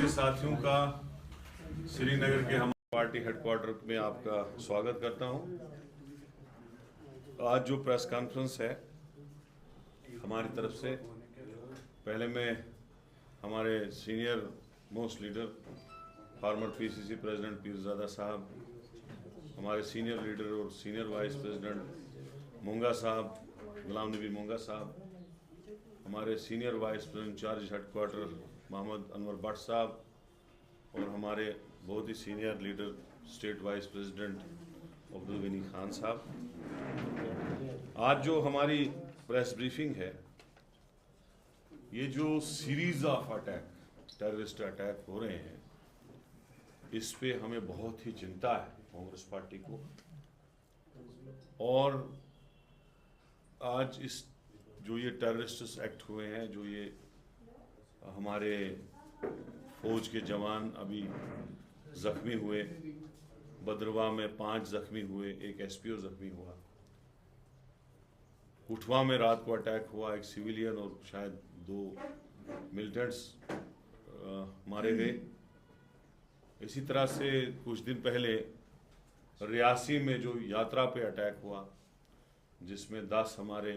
साथियों का श्रीनगर के हम पार्टी हेडक्वार्टर में आपका स्वागत करता हूं। आज जो प्रेस कॉन्फ्रेंस है हमारी तरफ से, पहले मैं हमारे senior most leader former PCC president Pirzada sahab, हमारे सीनियर लीडर और senior vice president Monga sahab, Ghulam Nabi Monga sahab, हमारे senior vice president incharge headquarter Mohammad Anwar Bhat sahab और हमारे बहुत ही senior leader state vice president Abdul Gani Khan sahab. आज जो हमारी प्रेस ब्रीफिंग है, ये जो series of attack, terrorist attack हो रहे हैं, इस पे हमें बहुत ही चिंता है कांग्रेस पार्टी को। और आज इस जो ये टेररिस्ट एक्ट हुए हैं, जो ये हमारे फौज के जवान अभी जख्मी हुए, बदरवा में 5 जख्मी हुए, एक एसपीओ जख्मी हुआ, उठवा में रात को अटैक हुआ, एक सिविलियन और शायद 2 मिलिटेंट्स मारे गए। इसी तरह से कुछ दिन पहले रियासी में जो यात्रा पे अटैक हुआ, जिसमें 10 हमारे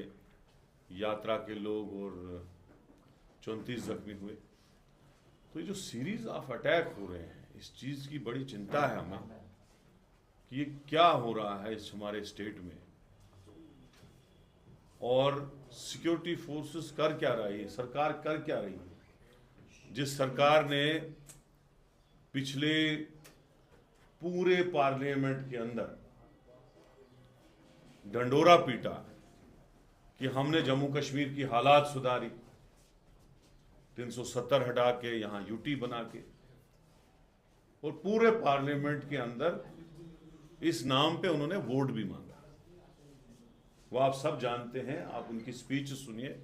यात्रा के लोग और 34 जख्मी हुए। तो ये जो सीरीज ऑफ अटैक हो रहे हैं, इस चीज़ की बड़ी चिंता है हमें कि ये क्या हो रहा है इस हमारे स्टेट में, और सिक्योरिटी फोर्सेस कर क्या रही है, सरकार कर क्या रही है। जिस सरकार ने पिछले पूरे पार्लियामेंट के अंदर ढंडोरा पीटा कि हमने जम्मू कश्मीर की हालात सुधारी, 370 हटा के यहाँ यूटी बना के, और पूरे पार्लियामेंट के अंदर इस नाम पे उन्होंने वोट भी मांगा। वो आप सब जानते हैं, आप उनकी स्पीच सुनिए,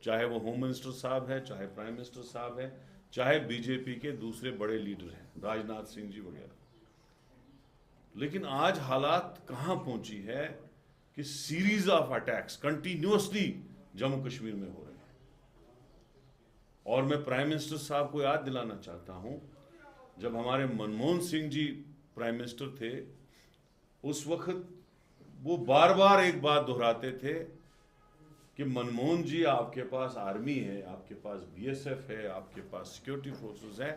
चाहे वो होम मिनिस्टर साहब है, चाहे प्राइम मिनिस्टर साहब है, चाहे बीजेपी के दूसरे बड़े लीडर हैं, राजनाथ सिंह जी वगैरह। लेकिन आज हालात कहां पहुंची है कि series of attacks continuously Jammu Kashmir में हो रहे हैं। और मैं प्राइम मिनिस्टर साहब को याद दिलाना चाहता हूं, जब हमारे मनमोहन सिंह जी प्राइम मिनिस्टर थे, उस वक्त वो बार बार एक बात दोहराते थे कि मनमोहन जी, आपके पास आर्मी है, आपके पास बीएसएफ है, आपके पास सिक्योरिटी फोर्सेस है,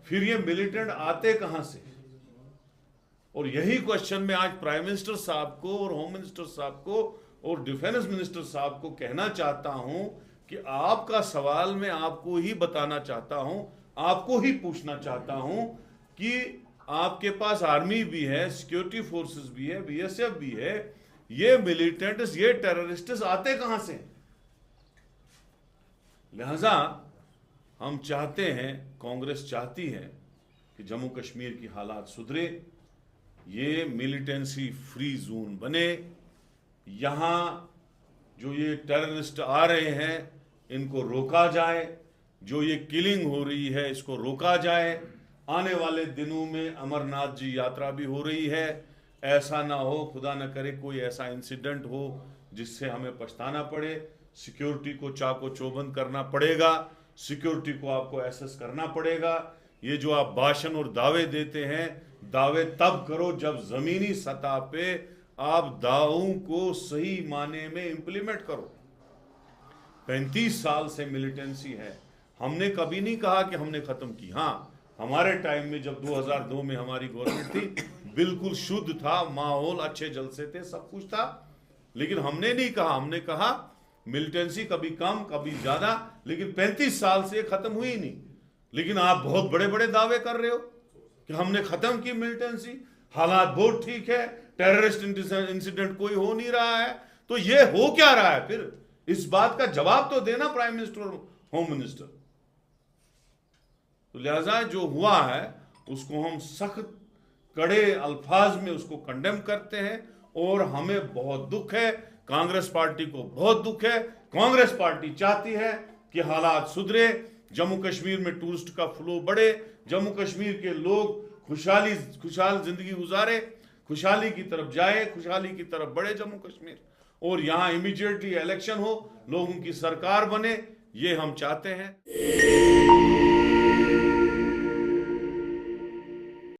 फिर ये मिलिटेंट आते कहां से। और यही क्वेश्चन मैं आज प्राइम मिनिस्टर साहब को और होम मिनिस्टर साहब को और डिफेंस मिनिस्टर साहब को कहना चाहता हूं कि आपका सवाल मैं आपको ही बताना चाहता हूं, आपको ही पूछना चाहता हूं कि आपके पास आर्मी भी है, सिक्योरिटी फोर्सेस भी है, बीएसएफ भी है, ये मिलिटेंट्स, ये टेररिस्ट्स आते कहां से। लिहाजा हम चाहते हैं, कांग्रेस चाहती है कि जम्मू कश्मीर की हालात सुधरे, ये मिलिटेंसी फ्री जोन बने, यहां जो ये टेररिस्ट आ रहे हैं इनको रोका जाए, जो ये किलिंग हो रही है इसको रोका जाए। आने वाले दिनों में अमरनाथ जी यात्रा भी हो रही है, ऐसा ना हो, खुदा न करे कोई ऐसा इंसिडेंट हो जिससे हमें पछताना पड़े। सिक्योरिटी को चाको चौबंद करना पड़ेगा, सिक्योरिटी को आपको एसेस करना पड़ेगा। ये जो आप भाषण और दावे देते हैं, दावे तब करो जब जमीनी सतह पे आप दावों को सही माने में इंप्लीमेंट करो। 35 साल से मिलिटेंसी है, हमने कभी नहीं कहा कि हमने खत्म की। हाँ, हमारे टाइम में जब 2002 में हमारी गवर्नमेंट थी, बिल्कुल शुद्ध था माहौल, अच्छे जलसे थे, सब कुछ था, लेकिन हमने नहीं कहा, हमने कहा मिलिटेंसी कभी कम कभी ज्यादा, लेकिन 35 साल से खत्म हुई नहीं। लेकिन आप बहुत बड़े बड़े दावे कर रहे हो कि हमने खत्म की मिलिटेंसी, हालात बहुत ठीक है, टेररिस्ट इंसिडेंट कोई हो नहीं रहा है। तो ये हो क्या रहा है फिर, इस बात का जवाब तो देना प्राइम मिनिस्टर और होम मिनिस्टर। तो लिहाजा जो हुआ है उसको हम सख्त कड़े अल्फाज में उसको कंडेम करते हैं, और हमें बहुत दुख है, कांग्रेस पार्टी को बहुत दुख है। कांग्रेस पार्टी चाहती है कि हालात सुधरे, जम्मू कश्मीर में टूरिस्ट का फ्लो बढ़े, जम्मू कश्मीर के लोग खुशहाल जिंदगी गुजारे, खुशहाली की तरफ जाए, खुशहाली की तरफ बढ़े जम्मू कश्मीर। और यहां इमीडिएटली इलेक्शन हो, लोगों की सरकार बने, ये हम चाहते हैं।